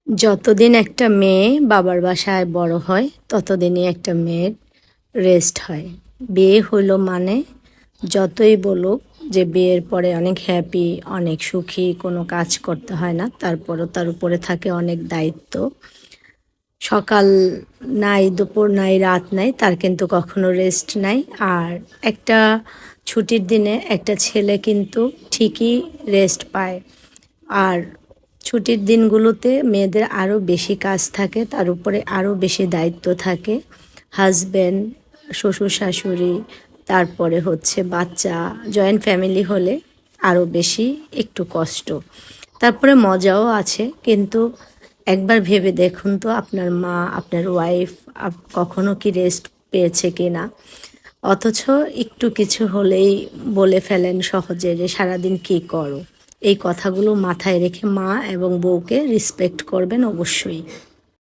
যতদিন একটা মেয়ে বাবার বাসায় বড় হয় ততদিনই একটা মেয়ের রেস্ট হয়। বিয়ে হলো মানে যতই বলুক যে বিয়ের পরে অনেক হ্যাপি, অনেক সুখী, কোনো কাজ করতে হয় না, তারপরও তার উপরে থাকে অনেক দায়িত্ব। সকাল নাই, দুপুর নাই, রাত নাই, তার কিন্তু কখনো রেস্ট নাই। আর একটা ছুটির দিনে একটা ছেলে কিন্তু ঠিকই রেস্ট পায়। আর ছুটির দিনগুলোতে মেয়েদের আরও বেশি কাজ থাকে, তার উপরে আরও বেশি দায়িত্ব থাকে। হাজব্যান্ড, শ্বশুর শাশুড়ি, তারপরে হচ্ছে বাচ্চা, জয়েন্ট ফ্যামিলি হলে আরও বেশি একটু কষ্ট। তারপরে মজাও আছে, কিন্তু একবার ভেবে দেখুন তো আপনার মা, আপনার ওয়াইফ কখনো কি রেস্ট পেয়েছে কি না। অথচ একটু কিছু হলেই বলে ফেলেন সহজে যে সারাদিন কী করো। এই কথাগুলো মাথায় রেখে মা এবং বউকে রেসপেক্ট করবেন অবশ্যই।